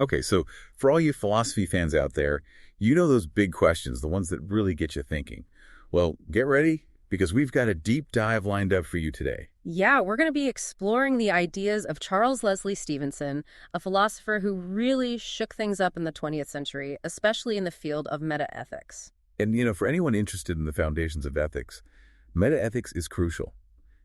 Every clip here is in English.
Okay, so for all you philosophy fans out there, you know those big questions, the ones that really get you thinking. Well, get ready, because we've got a deep dive lined up for you today. Yeah, we're going to be exploring the ideas of Charles Leslie Stevenson, a philosopher who really shook things up in the 20th century, especially in the field of metaethics. And, for anyone interested in the foundations of ethics, metaethics is crucial.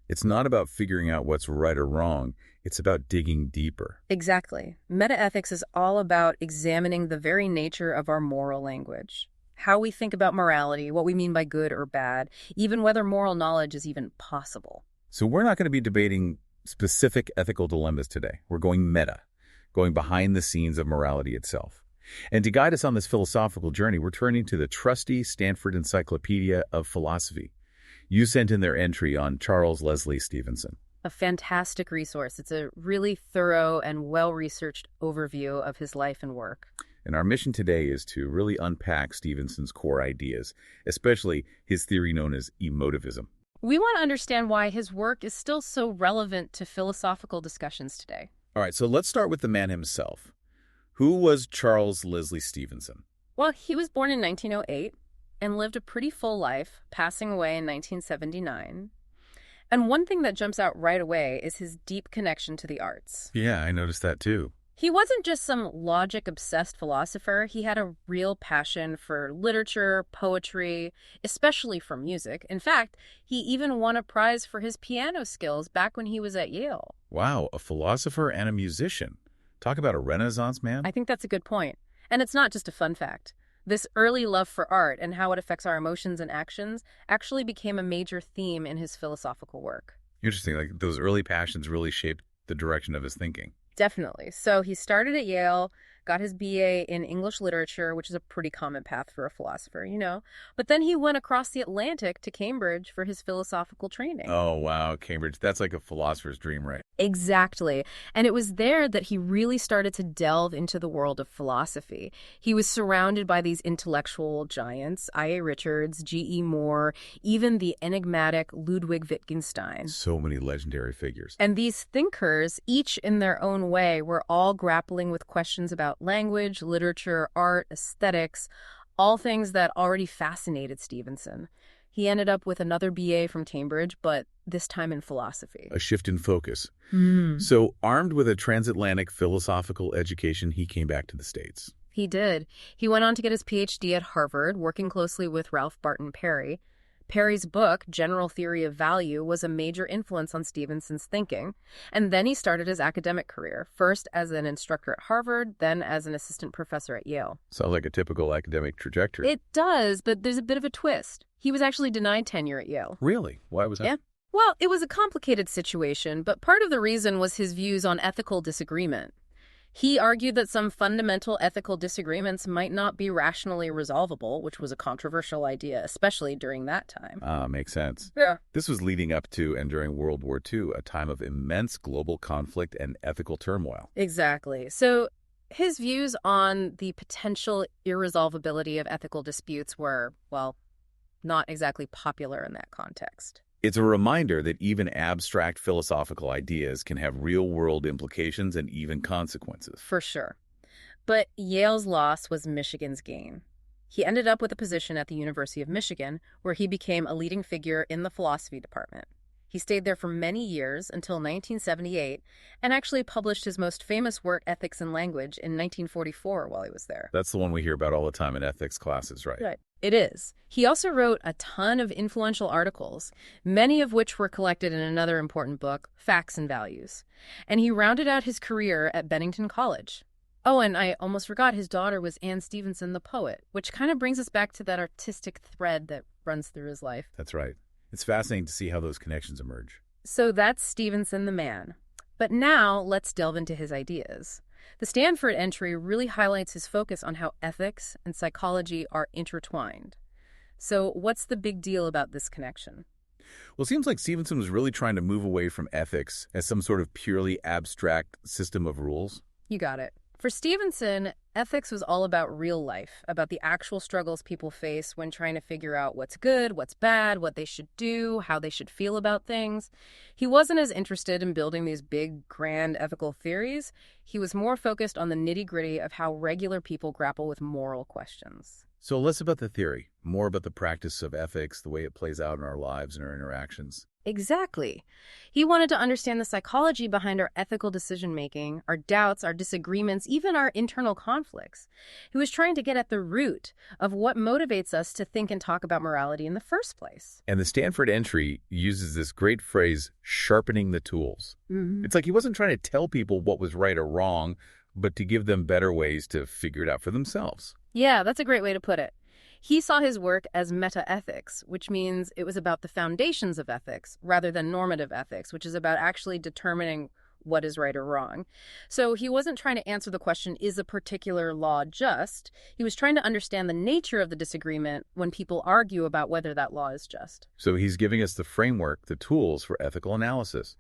It's not about figuring out what's right or wrong. It's about digging deeper. Exactly. Metaethics is all about examining the very nature of our moral language. How we think about morality, what we mean by good or bad, even whether moral knowledge is even possible. So we're not going to be debating specific ethical dilemmas today. We're going meta, going behind the scenes of morality itself. And to guide us on this philosophical journey, we're turning to the trusty Stanford Encyclopedia of Philosophy. You sent in their entry on Charles Leslie Stevenson. A fantastic resource. It's a really thorough and well-researched overview of his life and work. And our mission today is to really unpack Stevenson's core ideas, especially his theory known as emotivism. We want to understand why his work is still so relevant to philosophical discussions today. All right, so let's start with the man himself. Who was Charles Leslie Stevenson? Well, he was born in 1908 and lived a pretty full life, passing away in 1979. And one thing that jumps out right away is his deep connection to the arts. Yeah, I noticed that too. He wasn't just some logic-obsessed philosopher. He had a real passion for literature, poetry, especially for music. In fact, he even won a prize for his piano skills back when he was at Yale. Wow, a philosopher and a musician. Talk about a Renaissance man. I think that's a good point. And it's not just a fun fact. This early love for art and how it affects our emotions and actions actually became a major theme in his philosophical work. Interesting, like those early passions really shaped the direction of his thinking. Definitely. So he started at Yale, got his BA in English literature, which is a pretty common path for a philosopher, But then he went across the Atlantic to Cambridge for his philosophical training. Oh, wow, Cambridge. That's like a philosopher's dream, right? Exactly. And it was there that he really started to delve into the world of philosophy. He was surrounded by these intellectual giants, I.A. Richards, G.E. Moore, even the enigmatic Ludwig Wittgenstein. So many legendary figures. And these thinkers, each in their own way, were all grappling with questions about language, literature, art, aesthetics, all things that already fascinated Stevenson. He ended up with another BA from Cambridge, but this time in philosophy. A shift in focus. So, armed with a transatlantic philosophical education, he came back to the States. He did. He went on to get his PhD at Harvard, working closely with Ralph Barton Perry. Perry's book, General Theory of Value, was a major influence on Stevenson's thinking. And then he started his academic career, first as an instructor at Harvard, then as an assistant professor at Yale. Sounds like a typical academic trajectory. It does, but there's a bit of a twist. He was actually denied tenure at Yale. Really? Why was that? Yeah. Well, it was a complicated situation, but part of the reason was his views on ethical disagreement. He argued that some fundamental ethical disagreements might not be rationally resolvable, which was a controversial idea, especially during that time. Makes sense. Yeah. This was leading up to and during World War II, a time of immense global conflict and ethical turmoil. Exactly. So his views on the potential irresolvability of ethical disputes were, well, not exactly popular in that context. It's a reminder that even abstract philosophical ideas can have real-world implications and even consequences. For sure. But Yale's loss was Michigan's gain. He ended up with a position at the University of Michigan, where he became a leading figure in the philosophy department. He stayed there for many years until 1978 and actually published his most famous work, Ethics and Language, in 1944 while he was there. That's the one we hear about all the time in ethics classes, right? Right. It is. He also wrote a ton of influential articles, many of which were collected in another important book, Facts and Values. And he rounded out his career at Bennington College. Oh, and I almost forgot his daughter was Anne Stevenson, the poet, which kind of brings us back to that artistic thread that runs through his life. That's right. It's fascinating to see how those connections emerge. So that's Stevenson the man. But now let's delve into his ideas. The Stanford entry really highlights his focus on how ethics and psychology are intertwined. So what's the big deal about this connection? Well, it seems like Stevenson was really trying to move away from ethics as some sort of purely abstract system of rules. You got it. For Stevenson, Ethics was all about real life, about the actual struggles people face when trying to figure out what's good, what's bad, what they should do, how they should feel about things. He wasn't as interested in building these big, grand ethical theories. He was more focused on the nitty-gritty of how regular people grapple with moral questions. So less about the theory, more about the practice of ethics, the way it plays out in our lives and our interactions. Exactly. He wanted to understand the psychology behind our ethical decision-making, our doubts, our disagreements, even our internal conflicts. He was trying to get at the root of what motivates us to think and talk about morality in the first place. And the Stanford entry uses this great phrase, sharpening the tools. It's like he wasn't trying to tell people what was right or wrong, but to give them better ways to figure it out for themselves. Yeah, that's a great way to put it. He saw his work as metaethics, which means it was about the foundations of ethics rather than normative ethics, which is about actually determining what is right or wrong. So he wasn't trying to answer the question, is a particular law just? He was trying to understand the nature of the disagreement when people argue about whether that law is just. So he's giving us the framework, the tools for ethical analysis,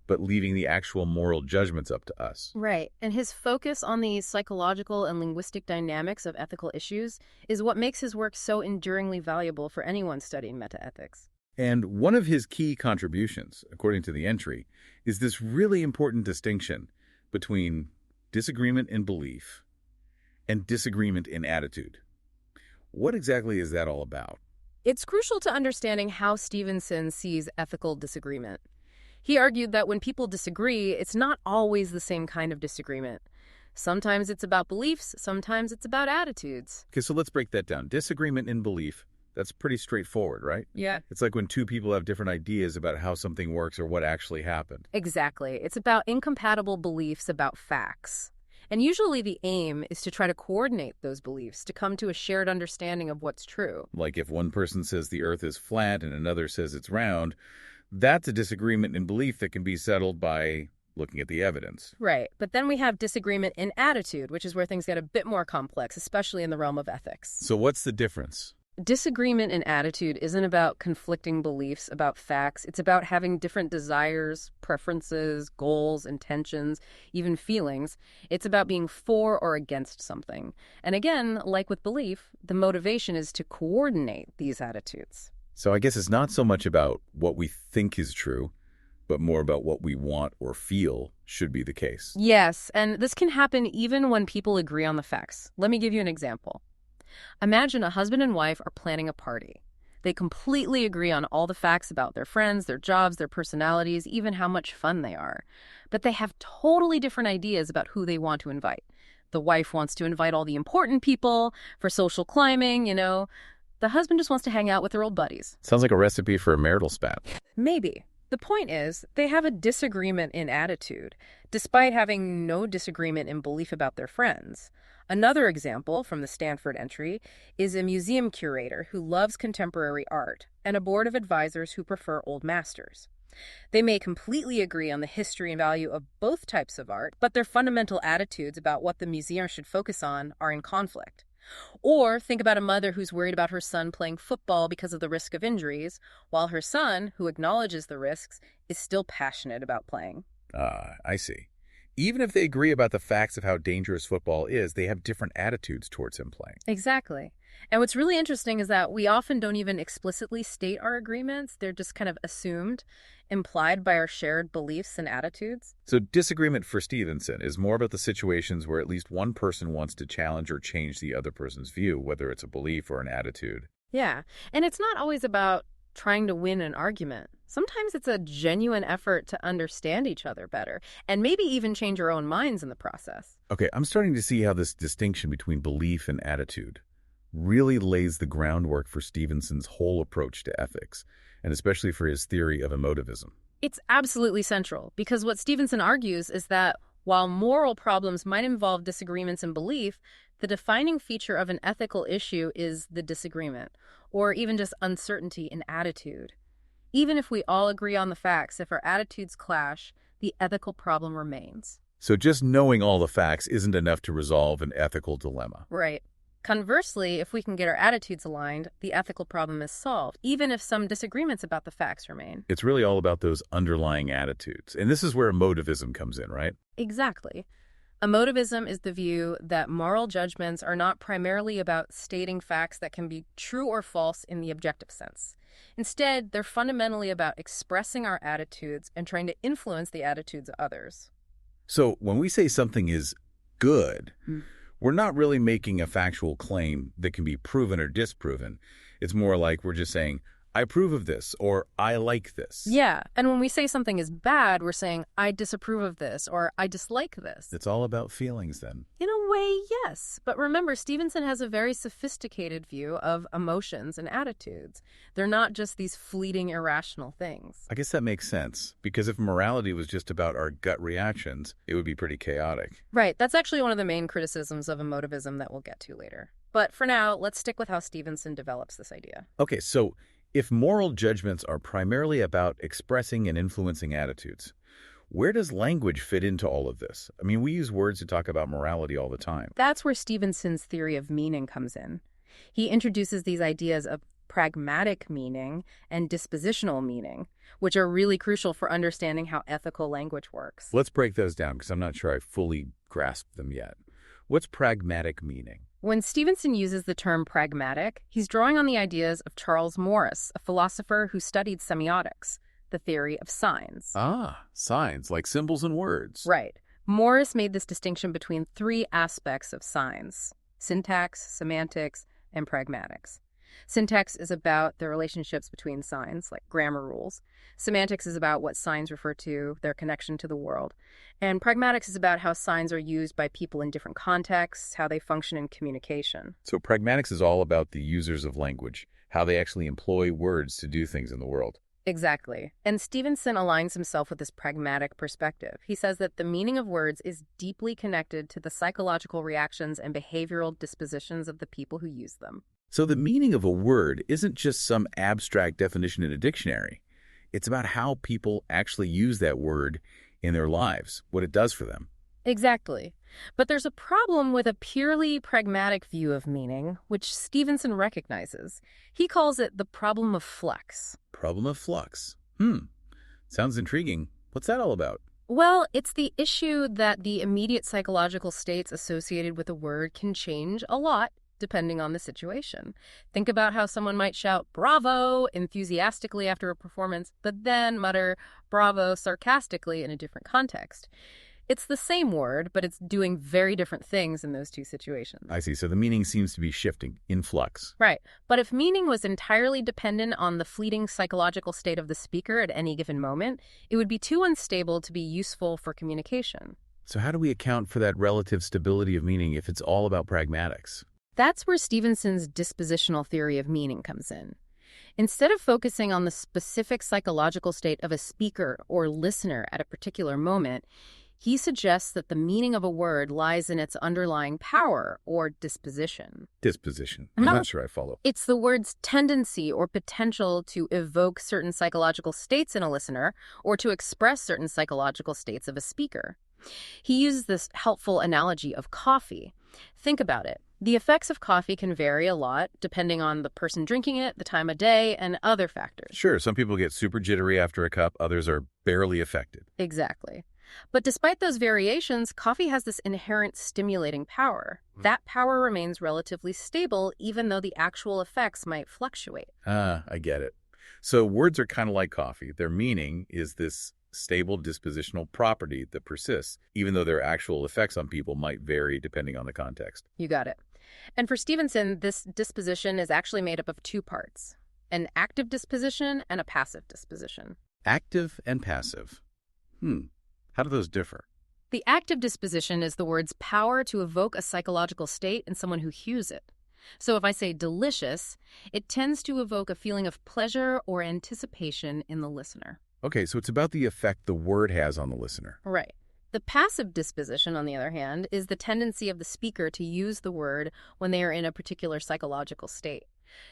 but leaving the actual moral judgments up to us. Right. And his focus on the psychological and linguistic dynamics of ethical issues is what makes his work so enduringly valuable for anyone studying metaethics. And one of his key contributions, according to the entry, is this really important distinction between disagreement in belief and disagreement in attitude. What exactly is that all about? It's crucial to understanding how Stevenson sees ethical disagreement. He argued that when people disagree, it's not always the same kind of disagreement. Sometimes it's about beliefs, sometimes it's about attitudes. Okay, so let's break that down. Disagreement in belief, that's pretty straightforward, right? Yeah. It's like when two people have different ideas about how something works or what actually happened. Exactly. It's about incompatible beliefs about facts. And usually the aim is to try to coordinate those beliefs to come to a shared understanding of what's true. Like if one person says the earth is flat and another says it's round, that's a disagreement in belief that can be settled by looking at the evidence. Right. But then we have disagreement in attitude, which is where things get a bit more complex, especially in the realm of ethics. So what's the difference? Disagreement in attitude isn't about conflicting beliefs about facts. It's about having different desires, preferences, goals, intentions, even feelings. It's about being for or against something. And again, like with belief, the motivation is to coordinate these attitudes. So I guess it's not so much about what we think is true, but more about what we want or feel should be the case. Yes, and this can happen even when people agree on the facts. Let me give you an example. Imagine a husband and wife are planning a party. They completely agree on all the facts about their friends, their jobs, their personalities, even how much fun they are. But they have totally different ideas about who they want to invite. The wife wants to invite all the important people for social climbing, you know. The husband just wants to hang out with their old buddies. Sounds like a recipe for a marital spat. Maybe. The point is, they have a disagreement in attitude, despite having no disagreement in belief about their friends. Another example from the Stanford entry is a museum curator who loves contemporary art and a board of advisors who prefer old masters. They may completely agree on the history and value of both types of art, but their fundamental attitudes about what the museum should focus on are in conflict. Or think about a mother who's worried about her son playing football because of the risk of injuries, while her son, who acknowledges the risks, is still passionate about playing. I see. Even if they agree about the facts of how dangerous football is, they have different attitudes towards him playing. Exactly. And what's really interesting is that we often don't even explicitly state our agreements. They're just kind of assumed, implied by our shared beliefs and attitudes. So disagreement for Stevenson is more about the situations where at least one person wants to challenge or change the other person's view, whether it's a belief or an attitude. Yeah. And it's not always about trying to win an argument. Sometimes it's a genuine effort to understand each other better and maybe even change our own minds in the process. Okay, I'm starting to see how this distinction between belief and attitude really lays the groundwork for Stevenson's whole approach to ethics, and especially for his theory of emotivism. It's absolutely central because what Stevenson argues is that while moral problems might involve disagreements in belief, the defining feature of an ethical issue is the disagreement, or even just uncertainty in attitude. Even if we all agree on the facts, if our attitudes clash, the ethical problem remains. So just knowing all the facts isn't enough to resolve an ethical dilemma. Right. Conversely, if we can get our attitudes aligned, the ethical problem is solved, even if some disagreements about the facts remain. It's really all about those underlying attitudes. And this is where emotivism comes in, right? Exactly. Emotivism is the view that moral judgments are not primarily about stating facts that can be true or false in the objective sense. Instead, they're fundamentally about expressing our attitudes and trying to influence the attitudes of others. So when we say something is good, we're not really making a factual claim that can be proven or disproven. It's more like we're just saying, I approve of this, or I like this. Yeah, and when we say something is bad, we're saying, I disapprove of this, or I dislike this. It's all about feelings then. In a way, yes. But remember, Stevenson has a very sophisticated view of emotions and attitudes. They're not just these fleeting, irrational things. I guess that makes sense, because if morality was just about our gut reactions, it would be pretty chaotic. Right, that's actually one of the main criticisms of emotivism that we'll get to later. But for now, let's stick with how Stevenson develops this idea. Okay, so if moral judgments are primarily about expressing and influencing attitudes, where does language fit into all of this? I mean, we use words to talk about morality all the time. That's where Stevenson's theory of meaning comes in. He introduces these ideas of pragmatic meaning and dispositional meaning, which are really crucial for understanding how ethical language works. Let's break those down, because I'm not sure I fully grasped them yet. What's pragmatic meaning? When Stevenson uses the term pragmatic, he's drawing on the ideas of Charles Morris, a philosopher who studied semiotics, the theory of signs. Ah, signs, like symbols and words. Right. Morris made this distinction between three aspects of signs: syntax, semantics, and pragmatics. Syntax is about the relationships between signs, like grammar rules. Semantics is about what signs refer to, their connection to the world. And pragmatics is about how signs are used by people in different contexts, how they function in communication. So pragmatics is all about the users of language, how they actually employ words to do things in the world. Exactly. And Stevenson aligns himself with this pragmatic perspective. He says that the meaning of words is deeply connected to the psychological reactions and behavioral dispositions of the people who use them. So the meaning of a word isn't just some abstract definition in a dictionary. It's about how people actually use that word in their lives, what it does for them. Exactly. But there's a problem with a purely pragmatic view of meaning, which Stevenson recognizes. He calls it the problem of flux. Problem of flux. Sounds intriguing. What's that all about? Well, it's the issue that the immediate psychological states associated with a word can change a lot depending on the situation. Think about how someone might shout "bravo" enthusiastically after a performance, but then mutter "bravo" sarcastically in a different context. It's the same word, but it's doing very different things in those two situations. I see. So the meaning seems to be shifting, in flux. Right. But if meaning was entirely dependent on the fleeting psychological state of the speaker at any given moment, it would be too unstable to be useful for communication. So how do we account for that relative stability of meaning if it's all about pragmatics? That's where Stevenson's dispositional theory of meaning comes in. Instead of focusing on the specific psychological state of a speaker or listener at a particular moment, he suggests that the meaning of a word lies in its underlying power or disposition. Disposition. I'm not sure I follow. It's the word's tendency or potential to evoke certain psychological states in a listener or to express certain psychological states of a speaker. He uses this helpful analogy of coffee. Think about it. The effects of coffee can vary a lot depending on the person drinking it, the time of day, and other factors. Sure, some people get super jittery after a cup, others are barely affected. Exactly. But despite those variations, coffee has this inherent stimulating power. That power remains relatively stable even though the actual effects might fluctuate. I get it. So words are kind of like coffee. Their meaning is this stable dispositional property that persists, even though their actual effects on people might vary depending on the context. You got it. And for Stevenson, this disposition is actually made up of two parts: an active disposition and a passive disposition. Active and passive. How do those differ? The active disposition is the word's power to evoke a psychological state in someone who hears it. So if I say delicious, it tends to evoke a feeling of pleasure or anticipation in the listener. Okay, so it's about the effect the word has on the listener. Right. The passive disposition, on the other hand, is the tendency of the speaker to use the word when they are in a particular psychological state.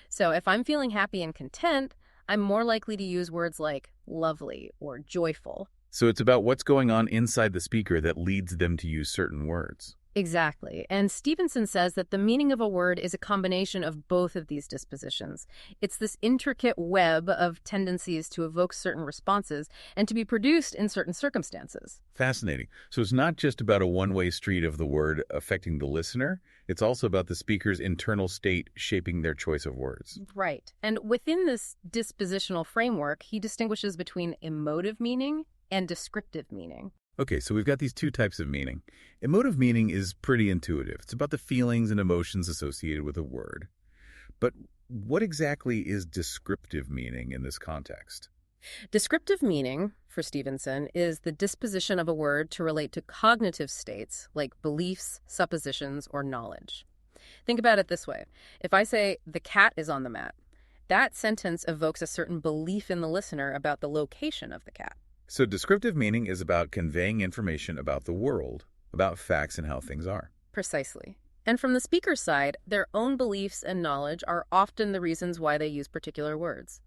So if I'm feeling happy and content, I'm more likely to use words like lovely or joyful. So it's about what's going on inside the speaker that leads them to use certain words. Exactly. And Stevenson says that the meaning of a word is a combination of both of these dispositions. It's this intricate web of tendencies to evoke certain responses and to be produced in certain circumstances. Fascinating. So it's not just about a one-way street of the word affecting the listener. It's also about the speaker's internal state shaping their choice of words. Right. And within this dispositional framework, he distinguishes between emotive meaning and descriptive meaning. Okay, so we've got these two types of meaning. Emotive meaning is pretty intuitive. It's about the feelings and emotions associated with a word. But what exactly is descriptive meaning in this context? Descriptive meaning, for Stevenson, is the disposition of a word to relate to cognitive states like beliefs, suppositions, or knowledge. Think about it this way. If I say, the cat is on the mat, that sentence evokes a certain belief in the listener about the location of the cat. So descriptive meaning is about conveying information about the world, about facts and how things are. Precisely. And from the speaker's side, their own beliefs and knowledge are often the reasons why they use particular words.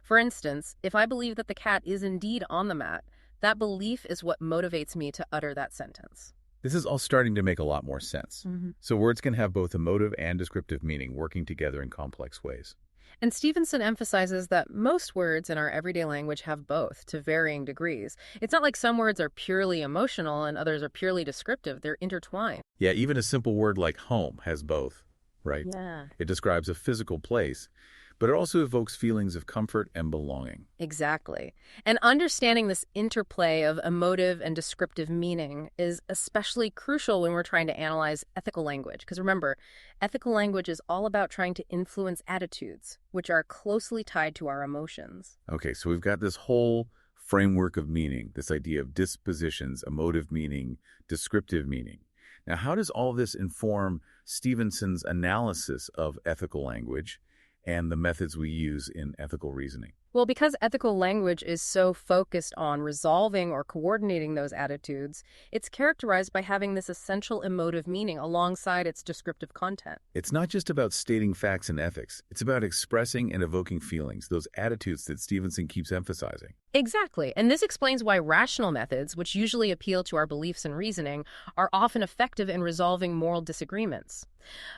For instance, if I believe that the cat is indeed on the mat, that belief is what motivates me to utter that sentence. This is all starting to make a lot more sense. So words can have both emotive and descriptive meaning working together in complex ways. And Stevenson emphasizes that most words in our everyday language have both, to varying degrees. It's not like some words are purely emotional and others are purely descriptive. They're intertwined. Yeah, even a simple word like home has both, right? Yeah. It describes a physical place, but it also evokes feelings of comfort and belonging. Exactly. And understanding this interplay of emotive and descriptive meaning is especially crucial when we're trying to analyze ethical language. Because remember, ethical language is all about trying to influence attitudes, which are closely tied to our emotions. Okay, so we've got this whole framework of meaning, this idea of dispositions, emotive meaning, descriptive meaning. Now, how does all this inform Stevenson's analysis of ethical language and the methods we use in ethical reasoning? Well, because ethical language is so focused on resolving or coordinating those attitudes, it's characterized by having this essential emotive meaning alongside its descriptive content. It's not just about stating facts in ethics. It's about expressing and evoking feelings, those attitudes that Stevenson keeps emphasizing. Exactly. And this explains why rational methods, which usually appeal to our beliefs and reasoning, are often effective in resolving moral disagreements.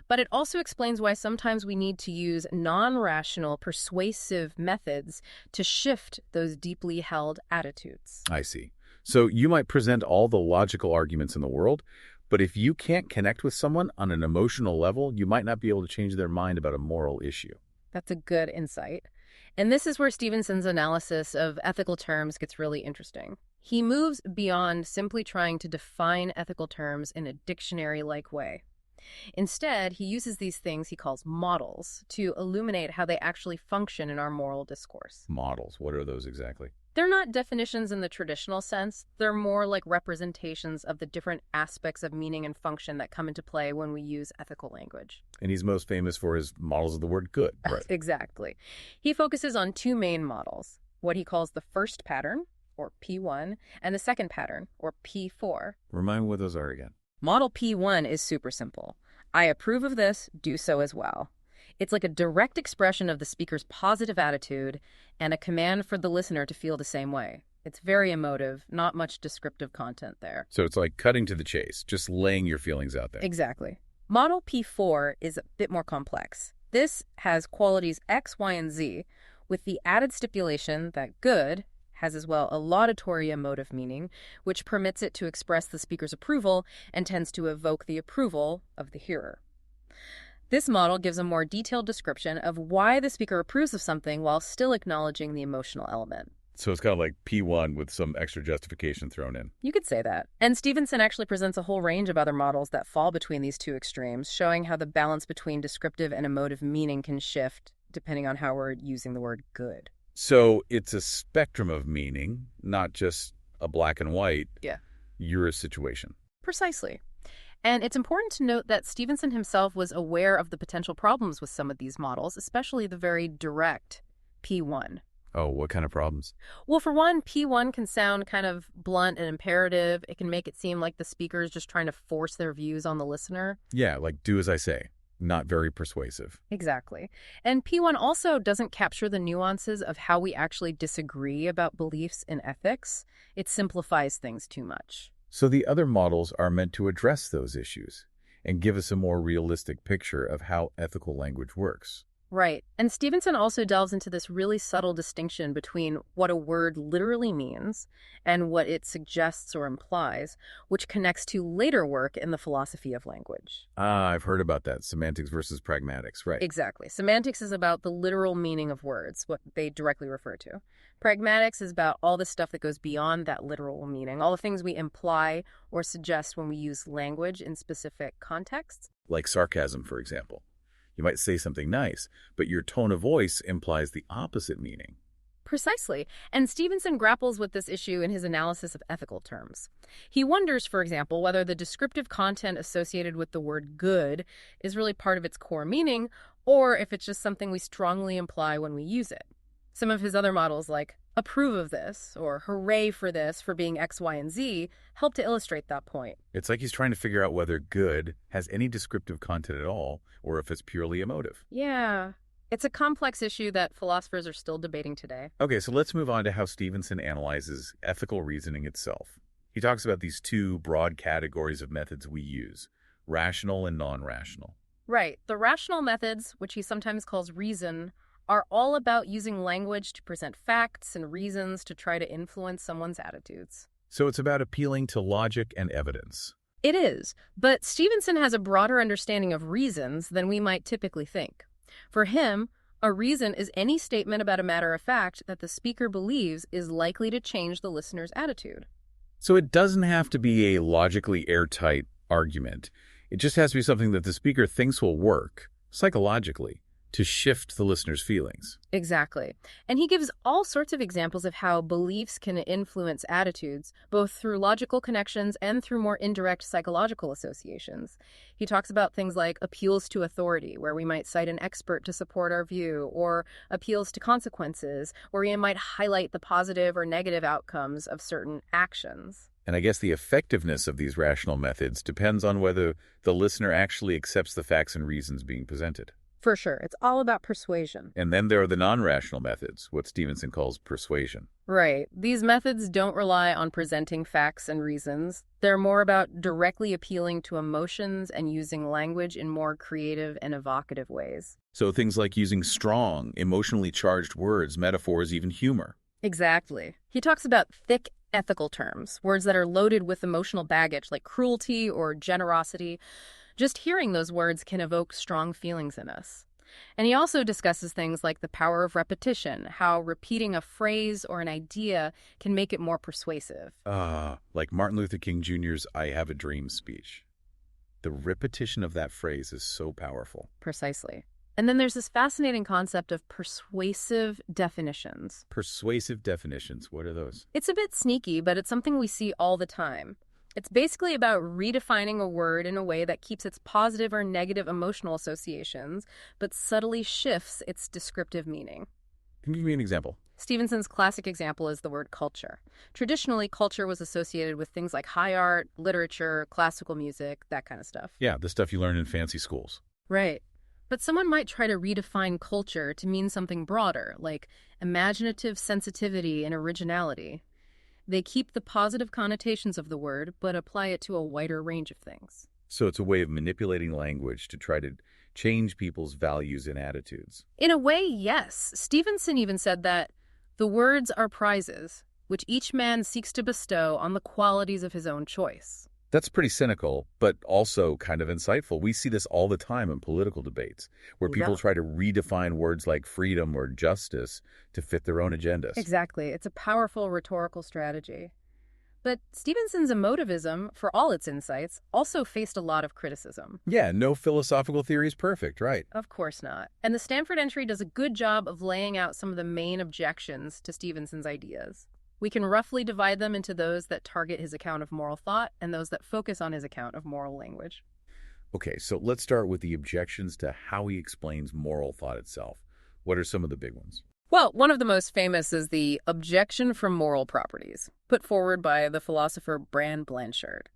But it also explains why sometimes we need to use non-rational, persuasive methods to shift those deeply held attitudes. I see. So you might present all the logical arguments in the world, but if you can't connect with someone on an emotional level, you might not be able to change their mind about a moral issue. That's a good insight. And this is where Stevenson's analysis of ethical terms gets really interesting. He moves beyond simply trying to define ethical terms in a dictionary-like way. Instead, he uses these things he calls models to illuminate how they actually function in our moral discourse. Models, what are those exactly? They're not definitions in the traditional sense. They're more like representations of the different aspects of meaning and function that come into play when we use ethical language. And he's most famous for his models of the word good, right? Exactly. He focuses on two main models, what he calls the first pattern, or P1, and the second pattern, or P4. Remind me what those are again. Model P1 is super simple. I approve of this, do so as well. It's like a direct expression of the speaker's positive attitude and a command for the listener to feel the same way. It's very emotive, not much descriptive content there. So it's like cutting to the chase, just laying your feelings out there. Exactly. Model P4 is a bit more complex. This has qualities X, Y, and Z, with the added stipulation that good has as well a laudatory emotive meaning, which permits it to express the speaker's approval and tends to evoke the approval of the hearer. This model gives a more detailed description of why the speaker approves of something while still acknowledging the emotional element. So it's kind of like P1 with some extra justification thrown in. You could say that. And Stevenson actually presents a whole range of other models that fall between these two extremes, showing how the balance between descriptive and emotive meaning can shift depending on how we're using the word good. So it's a spectrum of meaning, not just a black and white. Yeah. You're a situation. Precisely. And it's important to note that Stevenson himself was aware of the potential problems with some of these models, especially the very direct P1. Oh, what kind of problems? Well, for one, P1 can sound kind of blunt and imperative. It can make it seem like the speaker is just trying to force their views on the listener. Yeah, like do as I say. Not very persuasive. Exactly. And P1 also doesn't capture the nuances of how we actually disagree about beliefs in ethics. It simplifies things too much. So the other models are meant to address those issues and give us a more realistic picture of how ethical language works. Right. And Stevenson also delves into this really subtle distinction between what a word literally means and what it suggests or implies, which connects to later work in the philosophy of language. Ah, I've heard about that. Semantics versus pragmatics, right. Exactly. Semantics is about the literal meaning of words, what they directly refer to. Pragmatics is about all the stuff that goes beyond that literal meaning, all the things we imply or suggest when we use language in specific contexts. Like sarcasm, for example. You might say something nice, but your tone of voice implies the opposite meaning. Precisely. And Stevenson grapples with this issue in his analysis of ethical terms. He wonders, for example, whether the descriptive content associated with the word good is really part of its core meaning, or if it's just something we strongly imply when we use it. Some of his other models, like approve of this or hooray for this for being X, Y, and Z, help to illustrate that point. It's like he's trying to figure out whether good has any descriptive content at all, or if it's purely emotive. Yeah. It's a complex issue that philosophers are still debating today. Okay, so let's move on to how Stevenson analyzes ethical reasoning itself. He talks about these two broad categories of methods we use, rational and non-rational. Right. The rational methods, which he sometimes calls reason, are all about using language to present facts and reasons to try to influence someone's attitudes. So it's about appealing to logic and evidence. It is, but Stevenson has a broader understanding of reasons than we might typically think. For him, a reason is any statement about a matter of fact that the speaker believes is likely to change the listener's attitude. So it doesn't have to be a logically airtight argument. It just has to be something that the speaker thinks will work, psychologically, to shift the listener's feelings. Exactly. And he gives all sorts of examples of how beliefs can influence attitudes, both through logical connections and through more indirect psychological associations. He talks about things like appeals to authority, where we might cite an expert to support our view, or appeals to consequences, where we might highlight the positive or negative outcomes of certain actions. And I guess the effectiveness of these rational methods depends on whether the listener actually accepts the facts and reasons being presented. For sure. It's all about persuasion. And then there are the non-rational methods, what Stevenson calls persuasion. Right. These methods don't rely on presenting facts and reasons. They're more about directly appealing to emotions and using language in more creative and evocative ways. So things like using strong, emotionally charged words, metaphors, even humor. Exactly. He talks about thick ethical terms, words that are loaded with emotional baggage like cruelty or generosity. Just hearing those words can evoke strong feelings in us. And he also discusses things like the power of repetition, how repeating a phrase or an idea can make it more persuasive. Like Martin Luther King Jr.'s I Have a Dream speech. The repetition of that phrase is so powerful. Precisely. And then there's this fascinating concept of persuasive definitions. Persuasive definitions, what are those? It's a bit sneaky, but it's something we see all the time. It's basically about redefining a word in a way that keeps its positive or negative emotional associations, but subtly shifts its descriptive meaning. Can you give me an example? Stevenson's classic example is the word culture. Traditionally, culture was associated with things like high art, literature, classical music, that kind of stuff. Yeah, the stuff you learn in fancy schools. Right. But someone might try to redefine culture to mean something broader, like imaginative sensitivity and originality. They keep the positive connotations of the word, but apply it to a wider range of things. So it's a way of manipulating language to try to change people's values and attitudes. In a way, yes. Stevenson even said that the words are prizes, which each man seeks to bestow on the qualities of his own choice. That's pretty cynical, but also kind of insightful. We see this all the time in political debates, where people try to redefine words like freedom or justice to fit their own agendas. Exactly. It's a powerful rhetorical strategy. But Stevenson's emotivism, for all its insights, also faced a lot of criticism. Yeah, no philosophical theory is perfect, right? Of course not. And the Stanford entry does a good job of laying out some of the main objections to Stevenson's ideas. We can roughly divide them into those that target his account of moral thought and those that focus on his account of moral language. Okay, so let's start with the objections to how he explains moral thought itself. What are some of the big ones? Well, one of the most famous is the objection from moral properties, put forward by the philosopher Brand Blanchard.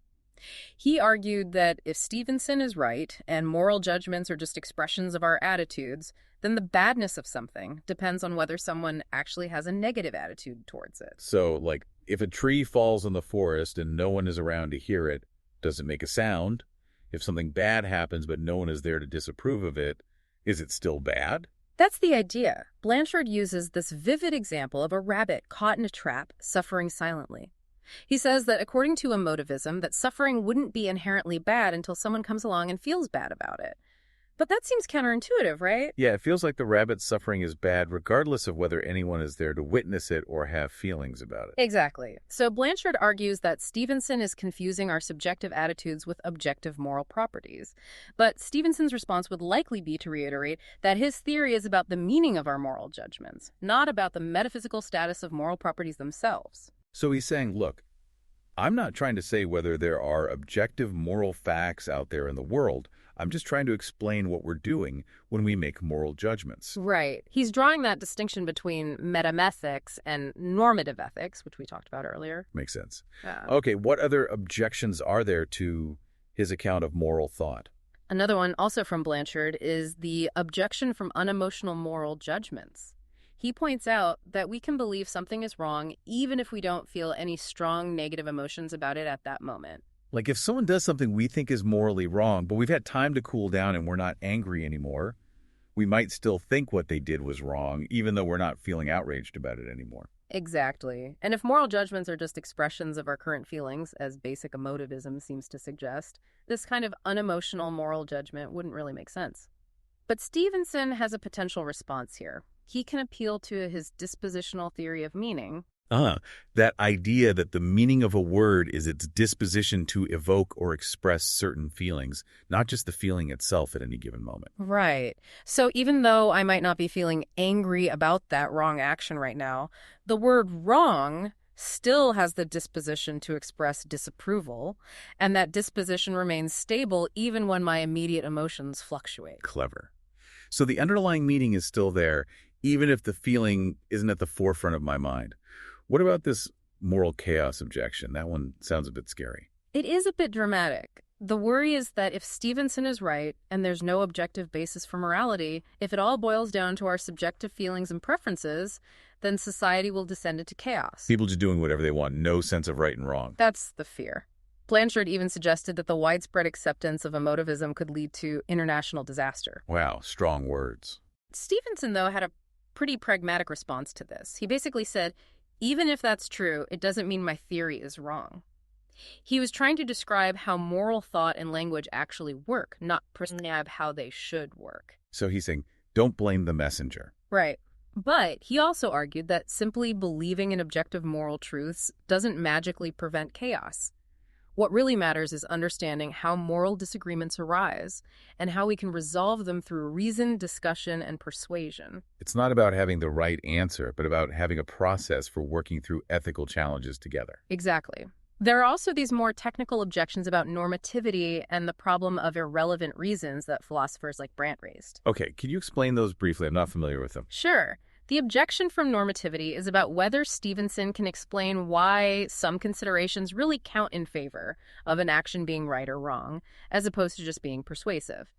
He argued that if Stevenson is right and moral judgments are just expressions of our attitudes, then the badness of something depends on whether someone actually has a negative attitude towards it. So, like, If a tree falls in the forest and no one is around to hear it, does it make a sound? If something bad happens but no one is there to disapprove of it, is it still bad? That's the idea. Blanchard uses this vivid example of a rabbit caught in a trap, suffering silently. He says that according to emotivism, that suffering wouldn't be inherently bad until someone comes along and feels bad about it. But that seems counterintuitive, right? Yeah, it feels like the rabbit's suffering is bad regardless of whether anyone is there to witness it or have feelings about it. Exactly. So Blanchard argues that Stevenson is confusing our subjective attitudes with objective moral properties. But Stevenson's response would likely be to reiterate that his theory is about the meaning of our moral judgments, not about the metaphysical status of moral properties themselves. So he's saying, look, I'm not trying to say whether there are objective moral facts out there in the world. I'm just trying to explain what we're doing when we make moral judgments. Right. He's drawing that distinction between metaethics and normative ethics, which we talked about earlier. Makes sense. Yeah. Okay, what other objections are there to his account of moral thought? Another one, also from Blanchard, is the objection from unemotional moral judgments. He points out that we can believe something is wrong even if we don't feel any strong negative emotions about it at that moment. Like if someone does something we think is morally wrong, but we've had time to cool down and we're not angry anymore, we might still think what they did was wrong, even though we're not feeling outraged about it anymore. Exactly. And if moral judgments are just expressions of our current feelings, as basic emotivism seems to suggest, this kind of unemotional moral judgment wouldn't really make sense. But Stevenson has a potential response here. He can appeal to his dispositional theory of meaning. That idea that the meaning of a word is its disposition to evoke or express certain feelings, not just the feeling itself at any given moment. Right. So even though I might not be feeling angry about that wrong action right now, the word wrong still has the disposition to express disapproval, and that disposition remains stable even when my immediate emotions fluctuate. Clever. So the underlying meaning is still there, even if the feeling isn't at the forefront of my mind. What about this moral chaos objection? That one sounds a bit scary. It is a bit dramatic. The worry is that if Stevenson is right and there's no objective basis for morality, if it all boils down to our subjective feelings and preferences, then society will descend into chaos. People just doing whatever they want, no sense of right and wrong. That's the fear. Blanchard even suggested that the widespread acceptance of emotivism could lead to international disaster. Wow, strong words. Stevenson, though, had a pretty pragmatic response to this. He basically said, even if that's true, it doesn't mean my theory is wrong. He was trying to describe how moral thought and language actually work, not prescribe how they should work. So he's saying, don't blame the messenger. Right. But he also argued that simply believing in objective moral truths doesn't magically prevent chaos. What really matters is understanding how moral disagreements arise and how we can resolve them through reason, discussion, and persuasion. It's not about having the right answer, but about having a process for working through ethical challenges together. Exactly. There are also these more technical objections about normativity and the problem of irrelevant reasons that philosophers like Brandt raised. Okay, can you explain those briefly? I'm not familiar with them. Sure. The objection from normativity is about whether Stevenson can explain why some considerations really count in favor of an action being right or wrong, as opposed to just being persuasive.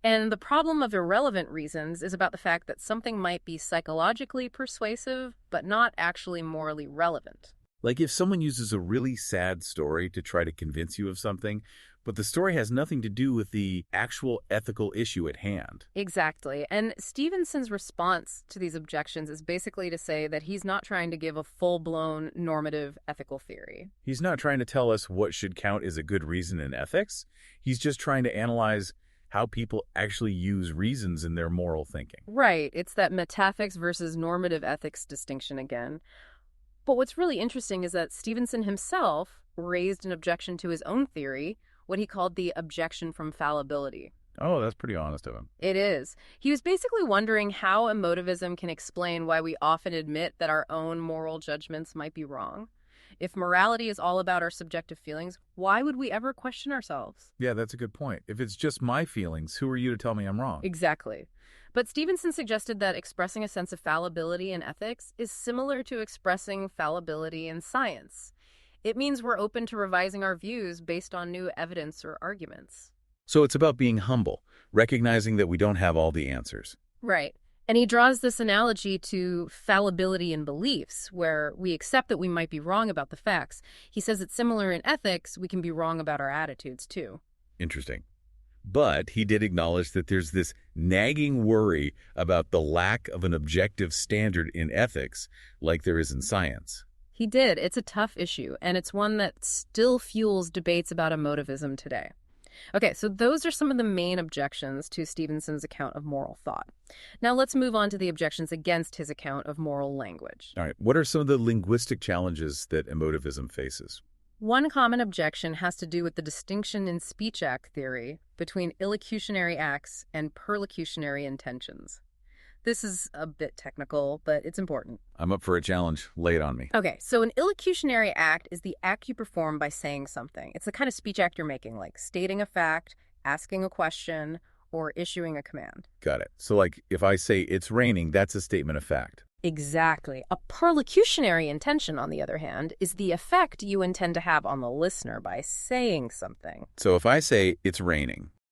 And the problem of irrelevant reasons is about the fact that something might be psychologically persuasive, but not actually morally relevant. Like if someone uses a really sad story to try to convince you of something, but the story has nothing to do with the actual ethical issue at hand. Exactly. And Stevenson's response to these objections is basically to say that he's not trying to give a full-blown normative ethical theory. He's not trying to tell us what should count as a good reason in ethics. He's just trying to analyze how people actually use reasons in their moral thinking. Right. It's that metaethics versus normative ethics distinction again. But what's really interesting is that Stevenson himself raised an objection to his own theory, what he called the objection from fallibility. Oh, that's pretty honest of him. It is. He was basically wondering how emotivism can explain why we often admit that our own moral judgments might be wrong. If morality is all about our subjective feelings, why would we ever question ourselves? Yeah, that's a good point. If it's just my feelings, who are you to tell me I'm wrong? Exactly. But Stevenson suggested that expressing a sense of fallibility in ethics is similar to expressing fallibility in science. It means we're open to revising our views based on new evidence or arguments. So it's about being humble, recognizing that we don't have all the answers. Right. And he draws this analogy to fallibility in beliefs, where we accept that we might be wrong about the facts. He says it's similar in ethics. We can be wrong about our attitudes, too. Interesting. But he did acknowledge that there's this nagging worry about the lack of an objective standard in ethics like there is in science. He did. It's a tough issue, and it's one that still fuels debates about emotivism today. Okay, so those are some of the main objections to Stevenson's account of moral thought. Now let's move on to the objections against his account of moral language. All right, what are some of the linguistic challenges that emotivism faces? One common objection has to do with the distinction in speech act theory between illocutionary acts and perlocutionary intentions. This is a bit technical, but it's important. I'm up for a challenge. Lay it on me. Okay, so an illocutionary act is the act you perform by saying something. It's the kind of speech act you're making, like stating a fact, asking a question, or issuing a command. Got it. So like if I say it's raining, that's a statement of fact. Exactly. A perlocutionary intention, on the other hand, is the effect you intend to have on the listener by saying something. So if I say it's raining,